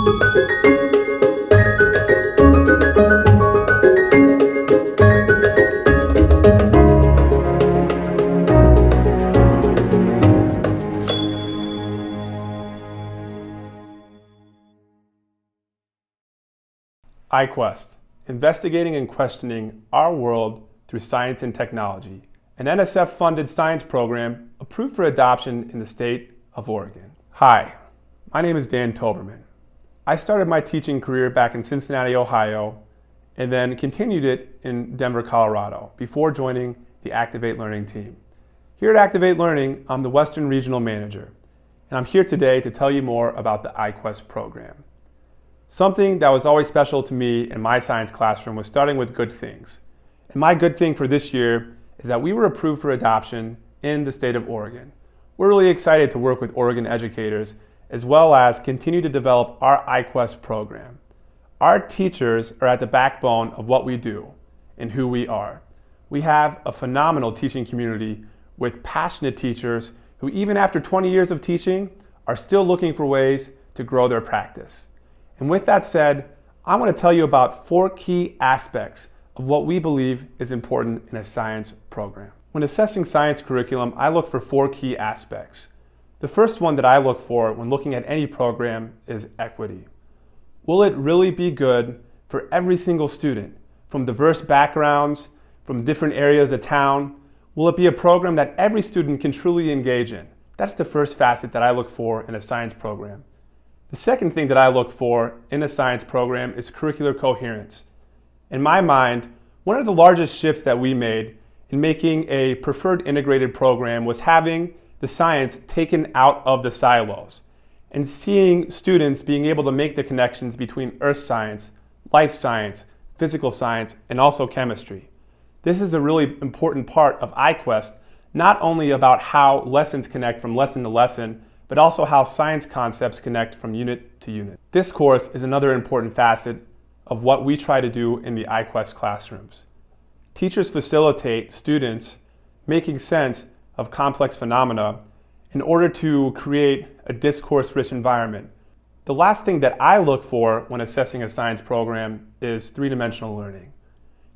IQWST, Investigating and Questioning Our World Through Science and Technology, an NSF-funded science program approved for adoption in the state of Oregon. Hi, my name is Dan Toberman. I started my teaching career back in Cincinnati, Ohio, and then continued it in Denver, Colorado, before joining the Activate Learning team. Here at Activate Learning, I'm the Western Regional Manager, and I'm here today to tell you more about the IQWST program. Something that was always special to me in my science classroom was starting with good things. And my good thing for this year is that we were approved for adoption in the state of Oregon. We're really excited to work with Oregon educators as well as continue to develop our IQWST program. Our teachers are at the backbone of what we do and who we are. We have a phenomenal teaching community with passionate teachers who, even after 20 years of teaching, are still looking for ways to grow their practice. And with that said, I want to tell you about 4 key aspects of what we believe is important in a science program. When assessing science curriculum, I look for 4 key aspects. The first one that I look for when looking at any program is equity. Will it really be good for every single student, from diverse backgrounds, from different areas of town? Will it be a program that every student can truly engage in? That's the first facet that I look for in a science program. The second thing that I look for in a science program is curricular coherence. In my mind, one of the largest shifts that we made in making a preferred integrated program was having the science taken out of the silos and seeing students being able to make the connections between earth science, life science, physical science, and also chemistry. This is a really important part of IQWST, not only about how lessons connect from lesson to lesson, but also how science concepts connect from unit to unit. This course is another important facet of what we try to do in the IQWST classrooms. Teachers facilitate students making sense of complex phenomena in order to create a discourse-rich environment. The last thing that I look for when assessing a science program is 3-dimensional learning.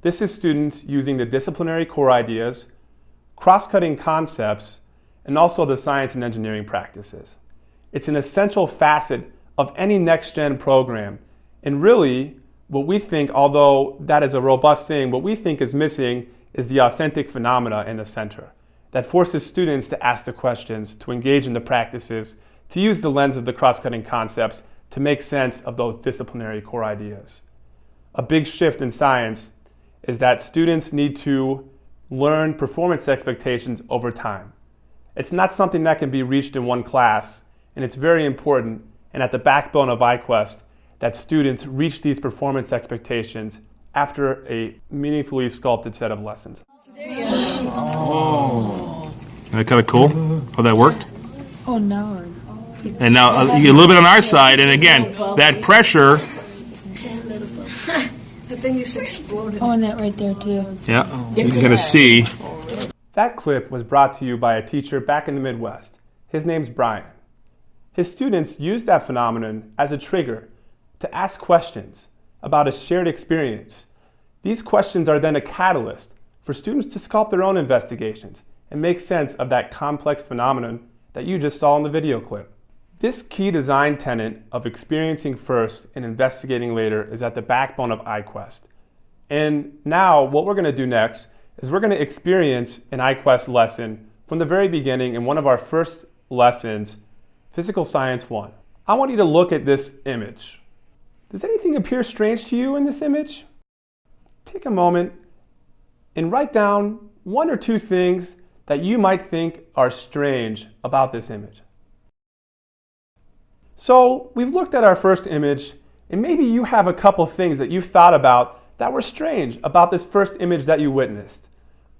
This is students using the disciplinary core ideas, cross-cutting concepts, and also the science and engineering practices. It's an essential facet of any next-gen program, and really what we think, although that is a robust thing, what we think is missing is the authentic phenomena in the center that forces students to ask the questions, to engage in the practices, to use the lens of the cross-cutting concepts to make sense of those disciplinary core ideas. A big shift in science is that students need to learn performance expectations over time. It's not something that can be reached in one class, and it's very important and at the backbone of IQWST that students reach these performance expectations after a meaningfully sculpted set of lessons. Oh. Isn't that kind of cool how that worked? Oh, no. And now a little bit on our side, and again, that pressure. The thing just exploded. Oh, and that right there, too. Yeah, you can kind of see. That clip was brought to you by a teacher back in the Midwest. His name's Brian. His students used that phenomenon as a trigger to ask questions about a shared experience. These questions are then a catalyst for students to sculpt their own investigations and make sense of that complex phenomenon that you just saw in the video clip. This key design tenet of experiencing first and investigating later is at the backbone of IQWST. And now what we're going to do next is we're going to experience an IQWST lesson from the very beginning in one of our first lessons, Physical Science 1. I want you to look at this image. Does anything appear strange to you in this image? Take a moment and write down 1 or 2 things that you might think are strange about this image. So we've looked at our first image, and maybe you have a couple things that you've thought about that were strange about this first image that you witnessed.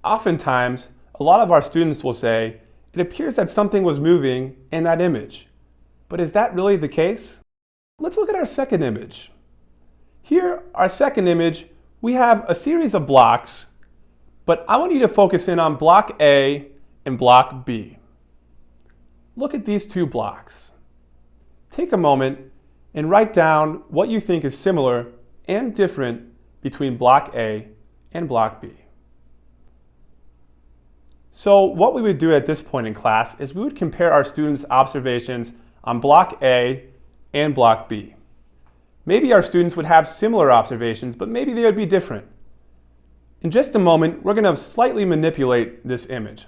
Oftentimes, a lot of our students will say, it appears that something was moving in that image. But is that really the case? Let's look at our second image. Here, our second image, we have a series of blocks, but I want you to focus in on block A and block B. Look at these 2 blocks. Take a moment and write down what you think is similar and different between Block A and Block B. So what we would do at this point in class is we would compare our students' observations on Block A and Block B. Maybe our students would have similar observations, but maybe they would be different. In just a moment, we're going to slightly manipulate this image.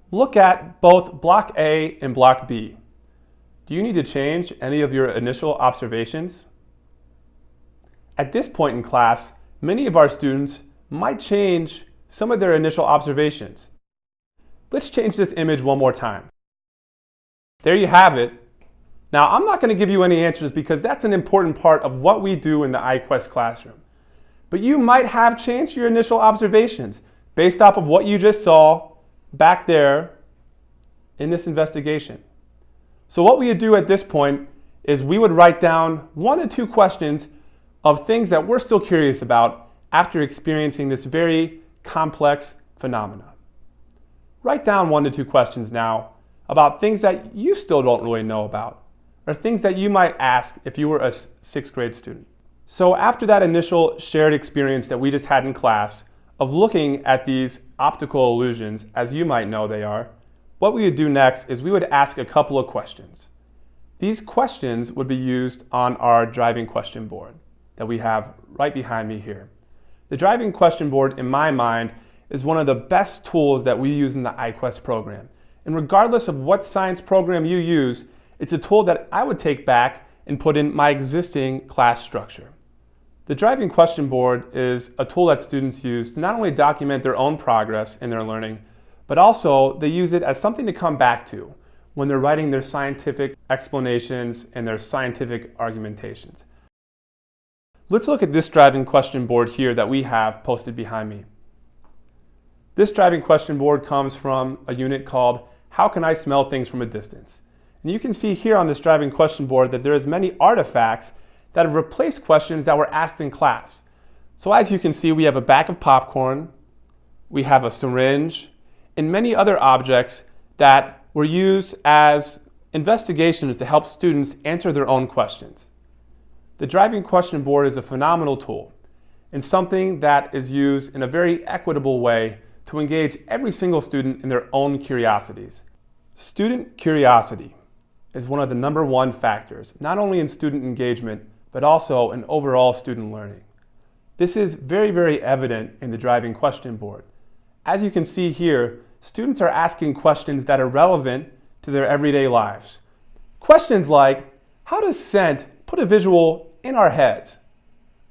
Look at both Block A and Block B. Do you need to change any of your initial observations? At this point in class, many of our students might change some of their initial observations. Let's change this image one more time. There you have it. Now, I'm not going to give you any answers because that's an important part of what we do in the IQWST classroom. But you might have changed your initial observations based off of what you just saw back there in this investigation. So what we would do at this point is we would write down 1 to 2 questions of things that we're still curious about after experiencing this very complex phenomena. Write down 1 to 2 questions now about things that you still don't really know about, or things that you might ask if you were a 6th grade student. So after that initial shared experience that we just had in class of looking at these optical illusions, as you might know they are, what we would do next is we would ask a couple of questions. These questions would be used on our driving question board that we have right behind me here. The driving question board, in my mind, is one of the best tools that we use in the IQWST program. And regardless of what science program you use, it's a tool that I would take back and put in my existing class structure. The driving question board is a tool that students use to not only document their own progress in their learning, but also they use it as something to come back to when they're writing their scientific explanations and their scientific argumentations. Let's look at this driving question board here that we have posted behind me. This driving question board comes from a unit called How Can I Smell Things from a Distance? And you can see here on this driving question board that there is many artifacts that have replaced questions that were asked in class. So as you can see, we have a bag of popcorn, we have a syringe, and many other objects that were used as investigations to help students answer their own questions. The driving question board is a phenomenal tool and something that is used in a very equitable way to engage every single student in their own curiosities. Student curiosity is one of the #1 factors, not only in student engagement, but also in overall student learning. This is very, very evident in the driving question board. As you can see here, students are asking questions that are relevant to their everyday lives. Questions like, how does scent put a visual in our heads?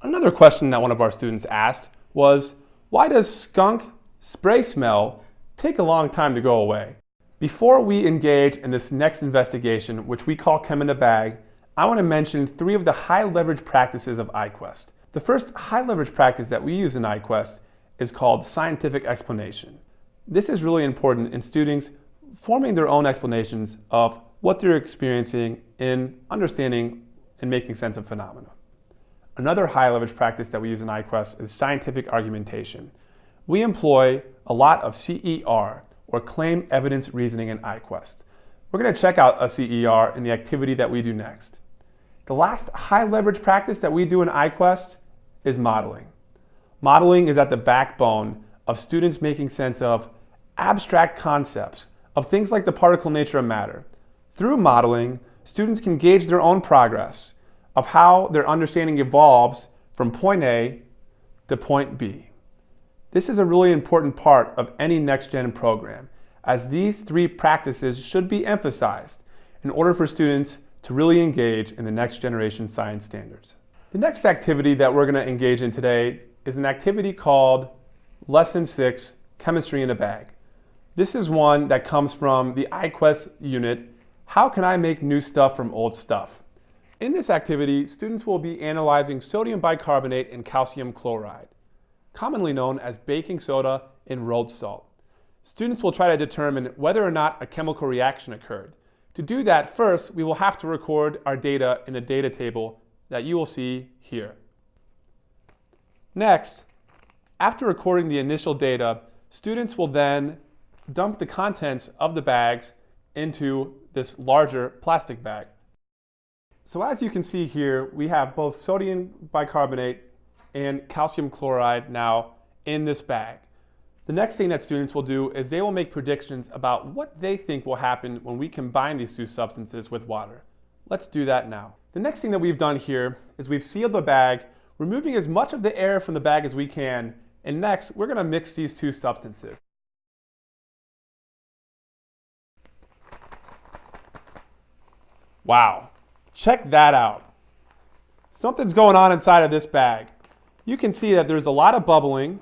Another question that one of our students asked was, why does skunk spray smell take a long time to go away? Before we engage in this next investigation, which we call Chem in a Bag, I want to mention 3 of the high leverage practices of IQWST. The first high leverage practice that we use in IQWST is called scientific explanation. This is really important in students forming their own explanations of what they're experiencing in understanding and making sense of phenomena. Another high leverage practice that we use in IQWST is scientific argumentation. We employ a lot of CER, or claim evidence reasoning, in IQWST. We're going to check out a CER in the activity that we do next. The last high leverage practice that we do in IQWST is modeling. Modeling is at the backbone of students making sense of abstract concepts, of things like the particle nature of matter. Through modeling, students can gauge their own progress of how their understanding evolves from point A to point B. This is a really important part of any next-gen program, as these 3 practices should be emphasized in order for students to really engage in the next generation science standards. The next activity that we're going to engage in today is an activity called Lesson 6, Chemistry in a Bag. This is one that comes from the IQWST unit, How Can I Make New Stuff from Old Stuff? In this activity, students will be analyzing sodium bicarbonate and calcium chloride, commonly known as baking soda and rolled salt. Students will try to determine whether or not a chemical reaction occurred. To do that, first, we will have to record our data in the data table that you will see here. Next, after recording the initial data, students will then dump the contents of the bags into this larger plastic bag. So as you can see here, we have both sodium bicarbonate and calcium chloride now in this bag. The next thing that students will do is they will make predictions about what they think will happen when we combine these two substances with water. Let's do that now. The next thing that we've done here is we've sealed the bag, removing as much of the air from the bag as we can, and next we're going to mix these two substances. Wow, check that out. Something's going on inside of this bag. You can see that there's a lot of bubbling.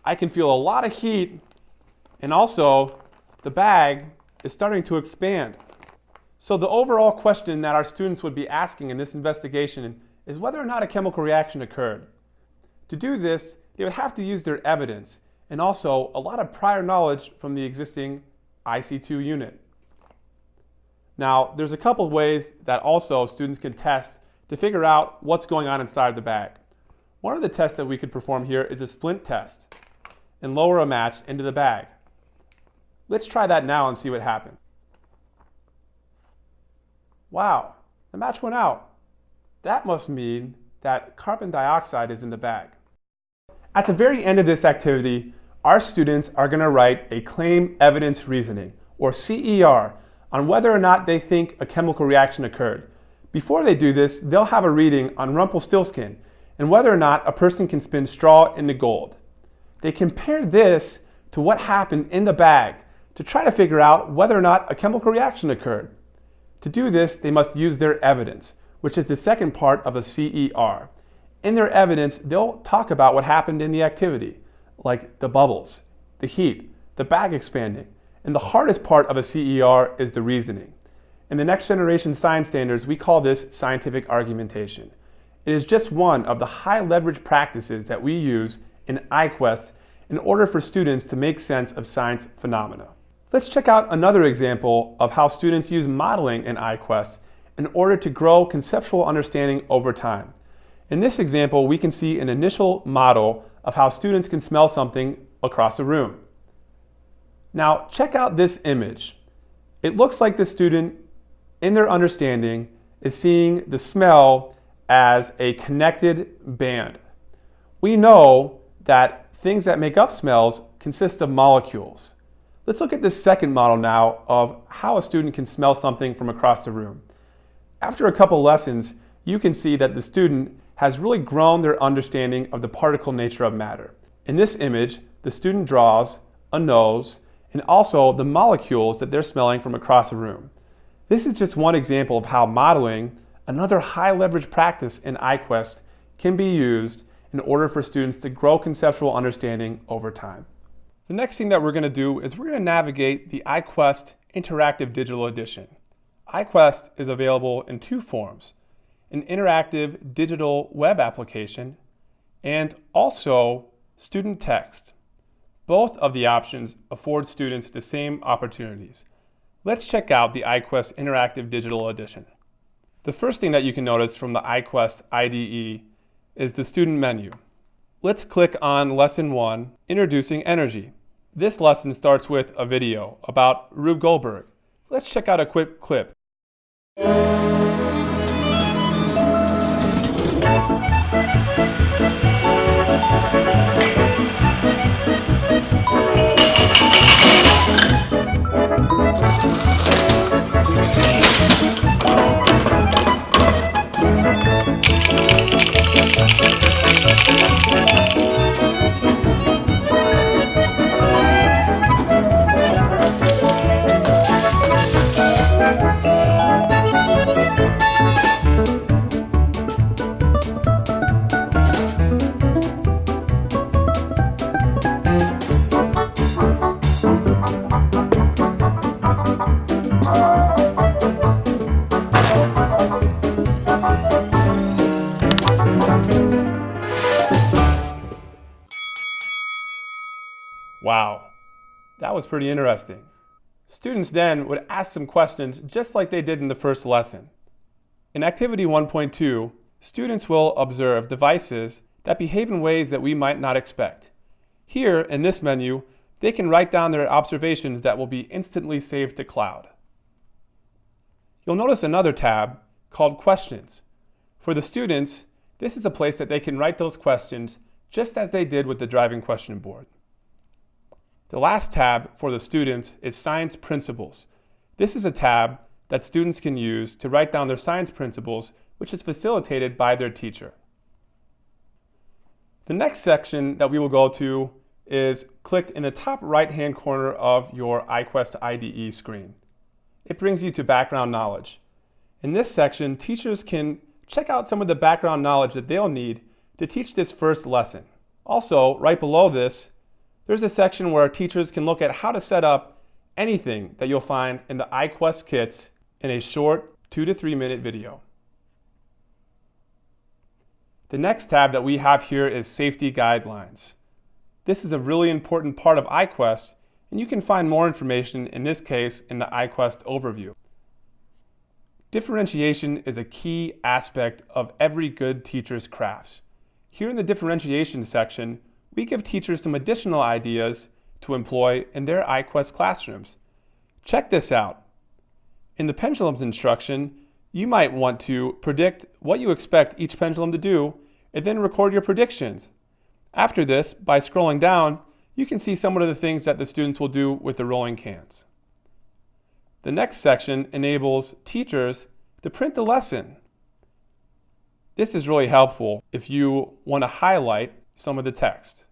I can feel a lot of heat, and also the bag is starting to expand. So the overall question that our students would be asking in this investigation is whether or not a chemical reaction occurred. To do this, they would have to use their evidence and also a lot of prior knowledge from the existing IC2 unit. Now, there's a couple of ways that also students can test to figure out what's going on inside the bag. One of the tests that we could perform here is a splint test and lower a match into the bag. Let's try that now and see what happens. Wow, the match went out. That must mean that carbon dioxide is in the bag. At the very end of this activity, our students are going to write a claim evidence reasoning, or CER, on whether or not they think a chemical reaction occurred. Before they do this, they'll have a reading on Rumpelstiltskin and whether or not a person can spin straw into gold. They compare this to what happened in the bag to try to figure out whether or not a chemical reaction occurred. To do this, they must use their evidence, which is the second part of a CER. In their evidence, they'll talk about what happened in the activity, like the bubbles, the heat, the bag expanding, and the hardest part of a CER is the reasoning. In the next generation science standards, we call this scientific argumentation. It is just one of the high leverage practices that we use in IQWST in order for students to make sense of science phenomena. Let's check out another example of how students use modeling in IQWST in order to grow conceptual understanding over time. In this example, we can see an initial model of how students can smell something across a room. Now, check out this image. It looks like the student, in their understanding, is seeing the smell as a connected band. We know that things that make up smells consist of molecules. Let's look at this second model now of how a student can smell something from across the room. After a couple lessons, you can see that the student has really grown their understanding of the particle nature of matter. In this image, the student draws a nose and also the molecules that they're smelling from across the room. This is just one example of how modeling, another high leverage practice in IQWST, can be used in order for students to grow conceptual understanding over time. The next thing that we're going to do is we're going to navigate the IQWST Interactive Digital Edition. IQWST is available in two forms: an interactive digital web application and also student text. Both of the options afford students the same opportunities. Let's check out the IQWST Interactive Digital Edition. The first thing that you can notice from the IQWST IDE is the student menu. Let's click on Lesson 1, Introducing Energy. This lesson starts with a video about Rube Goldberg. Let's check out a quick clip. Wow, that was pretty interesting. Students then would ask some questions just like they did in the first lesson. In Activity 1.2, students will observe devices that behave in ways that we might not expect. Here, in this menu, they can write down their observations that will be instantly saved to cloud. You'll notice another tab called questions. For the students, this is a place that they can write those questions just as they did with the driving question board. The last tab for the students is Science Principles. This is a tab that students can use to write down their science principles, which is facilitated by their teacher. The next section that we will go to is clicked in the top right-hand corner of your IQWST IDE screen. It brings you to background knowledge. In this section, teachers can check out some of the background knowledge that they'll need to teach this first lesson. Also, right below this, there's a section where teachers can look at how to set up anything that you'll find in the IQWST kits in a short 2 to 3 minute video. The next tab that we have here is Safety Guidelines. This is a really important part of IQWST, and you can find more information in this case in the IQWST overview. Differentiation is a key aspect of every good teacher's crafts. Here in the differentiation section, we give teachers some additional ideas to employ in their IQWST classrooms. Check this out. In the pendulums instruction, you might want to predict what you expect each pendulum to do and then record your predictions. After this, by scrolling down, you can see some of the things that the students will do with the rolling cans. The next section enables teachers to print the lesson. This is really helpful if you want to highlight some of the text.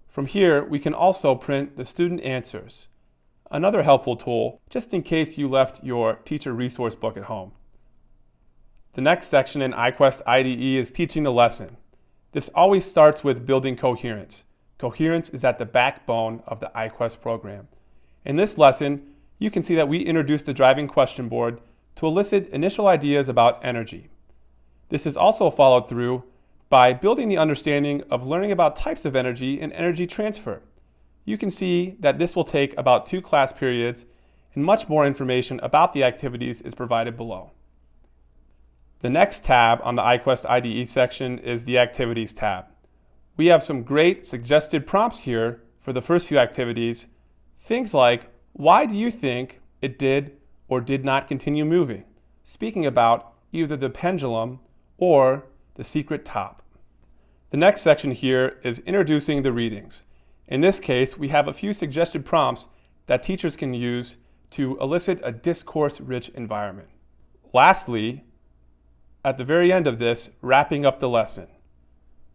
From here, we can also print the student answers. Another helpful tool, just in case you left your teacher resource book at home. The next section in IQWST IDE is teaching the lesson. This always starts with building coherence. Coherence is at the backbone of the IQWST program. In this lesson, you can see that we introduced the driving question board to elicit initial ideas about energy. This is also followed through by building the understanding of learning about types of energy and energy transfer. You can see that this will take about 2 class periods, and much more information about the activities is provided below. The next tab on the IQWST IDE section is the Activities tab. We have some great suggested prompts here for the first few activities. Things like, why do you think it did or did not continue moving? Speaking about either the pendulum or the secret top. The next section here is introducing the readings. In this case, we have a few suggested prompts that teachers can use to elicit a discourse-rich environment. Lastly, at the very end of this, wrapping up the lesson.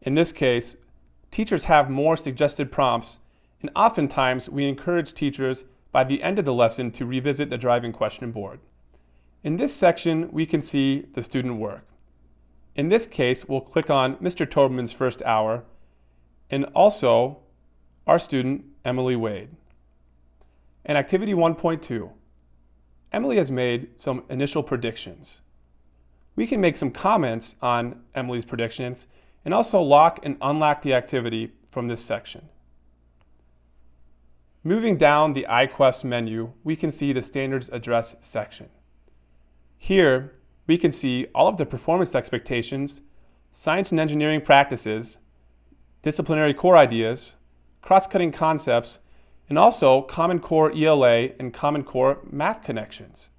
In this case, teachers have more suggested prompts, and oftentimes we encourage teachers by the end of the lesson to revisit the driving question board. In this section, we can see the student work. In this case, we'll click on Mr. Tobin's first hour, and also our student, Emily Wade. In Activity 1.2, Emily has made some initial predictions. We can make some comments on Emily's predictions and also lock and unlock the activity from this section. Moving down the IQWST menu, we can see the Standards Address section. Here, we can see all of the performance expectations, science and engineering practices, disciplinary core ideas, cross-cutting concepts, and also Common Core ELA and Common Core math connections.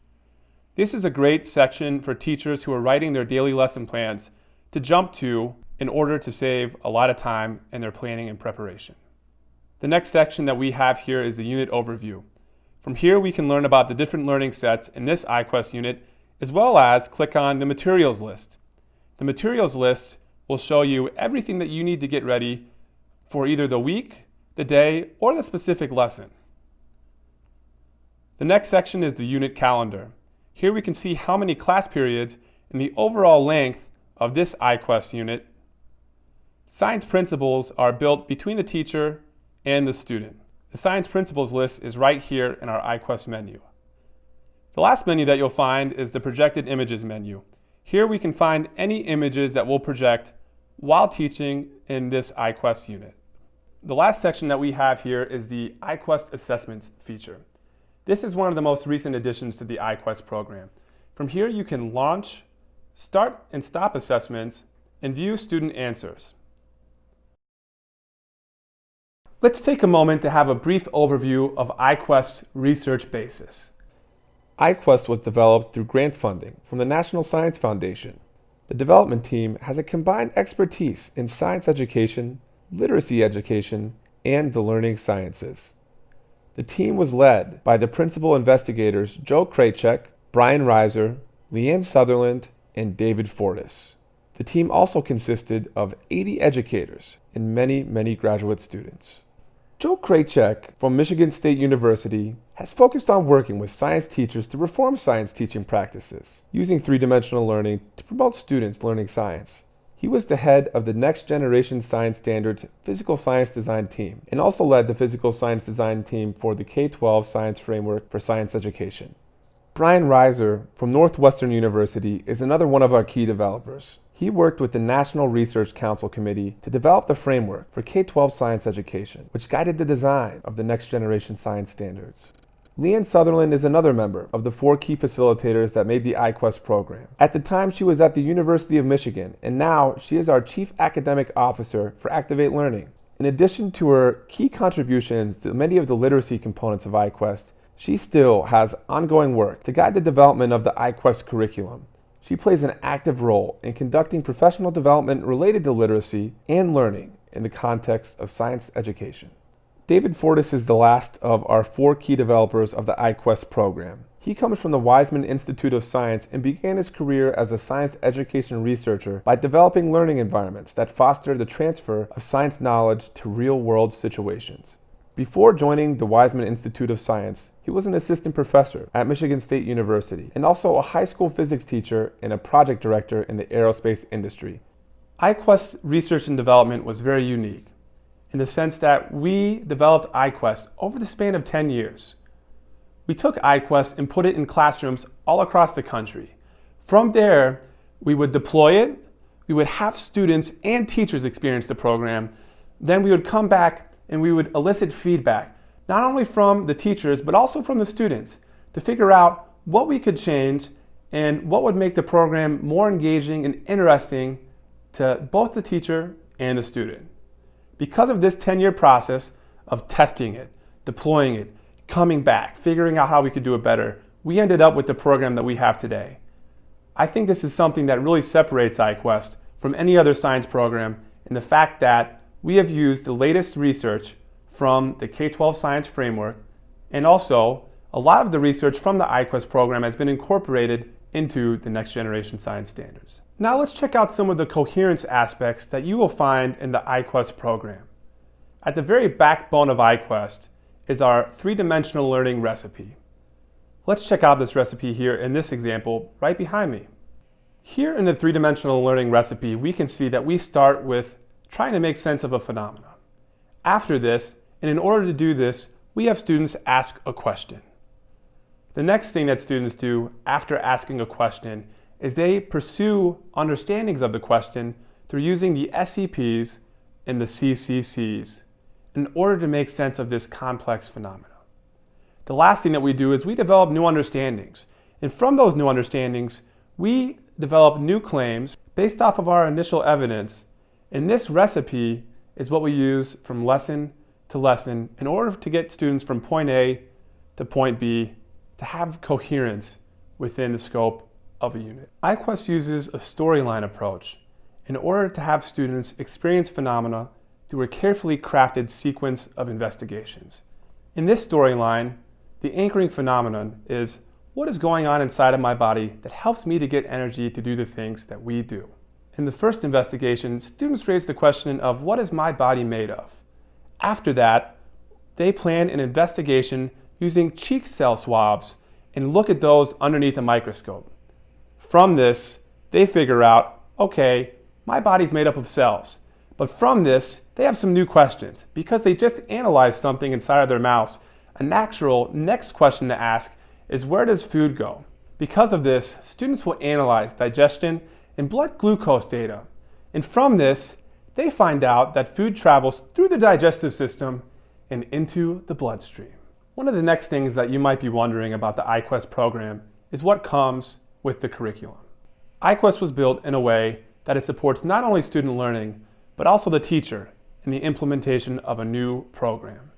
This is a great section for teachers who are writing their daily lesson plans to jump to in order to save a lot of time in their planning and preparation. The next section that we have here is the unit overview. From here we can learn about the different learning sets in this IQWST unit, as well as click on the materials list. The materials list will show you everything that you need to get ready for either the week, the day, or the specific lesson. The next section is the unit calendar. Here we can see how many class periods and the overall length of this IQWST unit. Science principles are built between the teacher and the student. The science principles list is right here in our IQWST menu. The last menu that you'll find is the projected images menu. Here we can find any images that we'll project while teaching in this IQWST unit. The last section that we have here is the IQWST assessments feature. This is one of the most recent additions to the IQWST program. From here you can launch, start and stop assessments, and view student answers. Let's take a moment to have a brief overview of IQWST's research basis. IQWST was developed through grant funding from the National Science Foundation. The development team has a combined expertise in science education, literacy education, and the learning sciences. The team was led by the principal investigators Joe Kraychek, Brian Reiser, Leanne Sutherland, and David Fortis. The team also consisted of 80 educators and many graduate students. Joe Kraychek from Michigan State University has focused on working with science teachers to reform science teaching practices, using three-dimensional learning to promote students learning science. He was the head of the Next Generation Science Standards Physical Science Design team and also led the Physical Science Design team for the K-12 Science Framework for Science Education. Brian Reiser from Northwestern University is another one of our key developers. He worked with the National Research Council Committee to develop the framework for K-12 science education, which guided the design of the Next Generation Science Standards. Leanne Sutherland is another member of the 4 key facilitators that made the IQWST program. At the time, she was at the University of Michigan, and now she is our Chief Academic Officer for Activate Learning. In addition to her key contributions to many of the literacy components of IQWST, she still has ongoing work to guide the development of the IQWST curriculum. She plays an active role in conducting professional development related to literacy and learning in the context of science education. David Fortis is the last of our 4 key developers of the IQWST program. He comes from the Weizmann Institute of Science and began his career as a science education researcher by developing learning environments that foster the transfer of science knowledge to real-world situations. Before joining the Weizmann Institute of Science, he was an assistant professor at Michigan State University and also a high school physics teacher and a project director in the aerospace industry. IQWST research and development was very unique in the sense that we developed IQWST over the span of 10 years. We took IQWST and put it in classrooms all across the country. From there, we would deploy it, we would have students and teachers experience the program, then we would come back and we would elicit feedback, not only from the teachers, but also from the students, to figure out what we could change and what would make the program more engaging and interesting to both the teacher and the student. Because of this 10-year process of testing it, deploying it, coming back, figuring out how we could do it better, we ended up with the program that we have today. I think this is something that really separates IQWST from any other science program in the fact that we have used the latest research from the K-12 Science Framework, and also a lot of the research from the IQWST program has been incorporated into the Next Generation Science Standards. Now let's check out some of the coherence aspects that you will find in the IQWST program. At the very backbone of IQWST is our three-dimensional learning recipe. Let's check out this recipe here in this example right behind me. Here in the three-dimensional learning recipe, we can see that we start with trying to make sense of a phenomenon. After this, and in order to do this, we have students ask a question. The next thing that students do after asking a question is they pursue understandings of the question through using the SCPs and the CCCs in order to make sense of this complex phenomenon. The last thing that we do is we develop new understandings. And from those new understandings, we develop new claims based off of our initial evidence. And this recipe is what we use from lesson to lesson in order to get students from point A to point B to have coherence within the scope of a unit. IQWST uses a storyline approach in order to have students experience phenomena through a carefully crafted sequence of investigations. In this storyline, the anchoring phenomenon is what is going on inside of my body that helps me to get energy to do the things that we do. In the first investigation, students raised the question of what is my body made of? After that, they plan an investigation using cheek cell swabs and look at those underneath a microscope. From this, they figure out, okay, my body's made up of cells. But from this, they have some new questions. Because they just analyzed something inside of their mouths, a natural next question to ask is where does food go? Because of this, students will analyze digestion and blood glucose data. And from this, they find out that food travels through the digestive system and into the bloodstream. One of the next things that you might be wondering about the IQWST program is what comes with the curriculum. IQWST was built in a way that it supports not only student learning, but also the teacher in the implementation of a new program.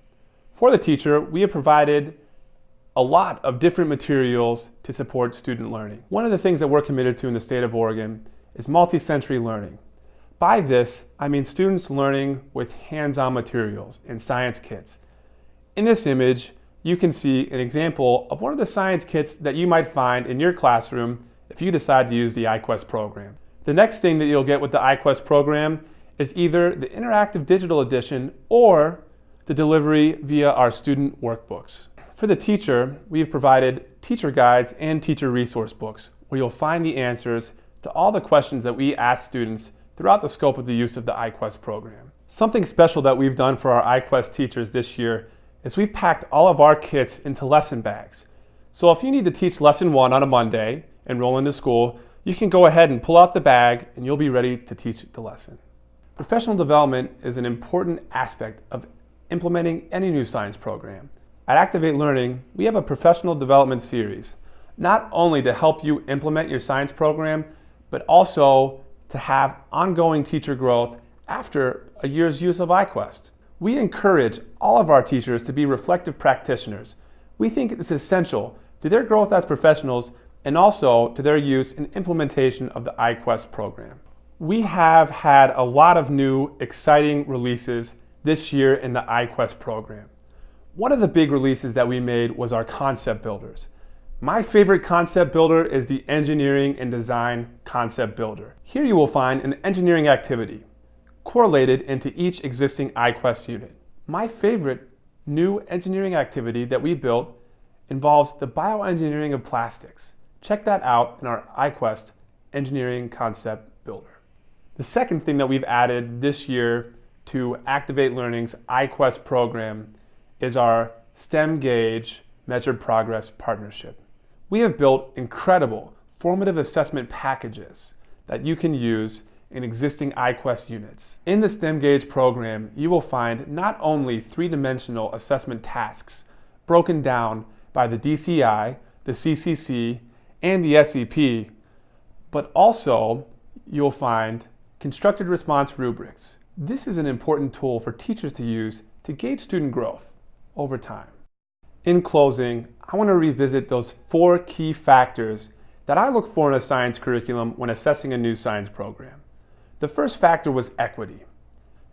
For the teacher, we have provided a lot of different materials to support student learning. One of the things that we're committed to in the state of Oregon is multi-sensory learning. By this, I mean students learning with hands-on materials and science kits. In this image, you can see an example of one of the science kits that you might find in your classroom if you decide to use the IQWST program. The next thing that you'll get with the IQWST program is either the interactive digital edition or the delivery via our student workbooks. For the teacher, we've provided teacher guides and teacher resource books where you'll find the answers to all the questions that we ask students throughout the scope of the use of the IQWST program. Something special that we've done for our IQWST teachers this year is we've packed all of our kits into lesson bags. So if you need to teach lesson 1 on a Monday and roll into school, you can go ahead and pull out the bag and you'll be ready to teach the lesson. Professional development is an important aspect of implementing any new science program. At Activate Learning, we have a professional development series, not only to help you implement your science program, but also to have ongoing teacher growth after a year's use of IQWST. We encourage all of our teachers to be reflective practitioners. We think it's essential to their growth as professionals and also to their use and implementation of the IQWST program. We have had a lot of new, exciting releases this year in the IQWST program. One of the big releases that we made was our concept builders. My favorite concept builder is the Engineering and Design Concept Builder. Here you will find an engineering activity correlated into each existing IQWST unit. My favorite new engineering activity that we built involves the bioengineering of plastics. Check that out in our IQWST Engineering Concept Builder. The second thing that we've added this year to Activate Learning's IQWST program is our STEM Gauge Measured Progress Partnership. We have built incredible formative assessment packages that you can use in existing IQWST units. In the STEM Gauge program, you will find not only three-dimensional assessment tasks broken down by the DCI, the CCC, and the SEP, but also you'll find constructed response rubrics. This is an important tool for teachers to use to gauge student growth over time. In closing, I want to revisit those 4 key factors that I look for in a science curriculum when assessing a new science program. The first factor was equity.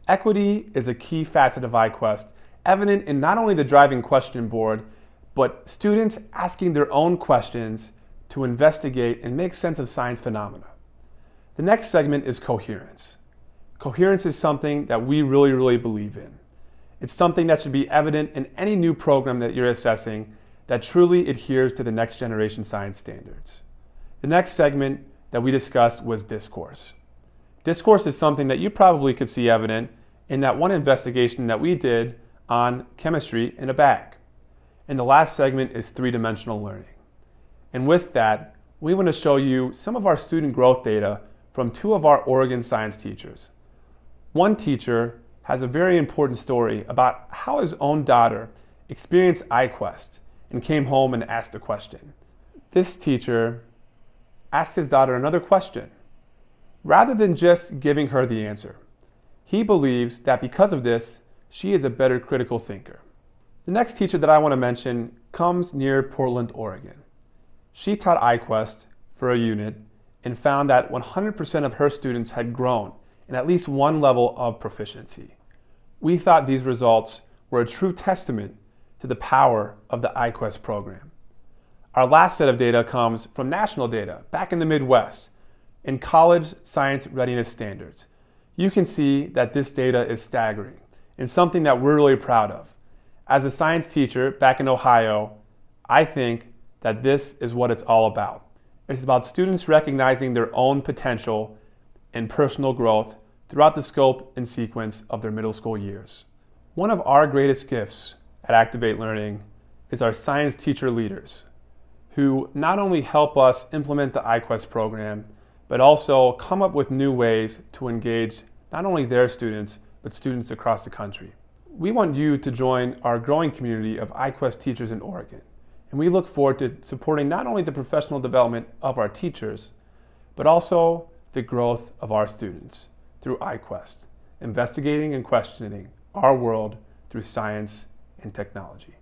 Equity is a key facet of IQWST, evident in not only the driving question board, but students asking their own questions to investigate and make sense of science phenomena. The next segment is coherence. Coherence is something that we really believe in. It's something that should be evident in any new program that you're assessing that truly adheres to the next generation science standards. The next segment that we discussed was discourse. Discourse is something that you probably could see evident in that one investigation that we did on chemistry in a bag. And the last segment is three-dimensional learning. And with that, we want to show you some of our student growth data from 2 of our Oregon science teachers. One teacher has a very important story about how his own daughter experienced IQWST and came home and asked a question. This teacher asked his daughter another question. Rather than just giving her the answer, he believes that because of this, she is a better critical thinker. The next teacher that I want to mention comes near Portland, Oregon. She taught IQWST for a unit and found that 100% of her students had grown in at least one level of proficiency. We thought these results were a true testament to the power of the IQWST program. Our last set of data comes from national data back in the Midwest in college science readiness standards. You can see that this data is staggering and something that we're really proud of. As a science teacher back in Ohio, I think that this is what it's all about. It's about students recognizing their own potential and personal growth throughout the scope and sequence of their middle school years. One of our greatest gifts at Activate Learning is our science teacher leaders, who not only help us implement the IQWST program, but also come up with new ways to engage not only their students, but students across the country. We want you to join our growing community of IQWST teachers in Oregon, and we look forward to supporting not only the professional development of our teachers, but also the growth of our students through IQWST, investigating and questioning our world through science and technology.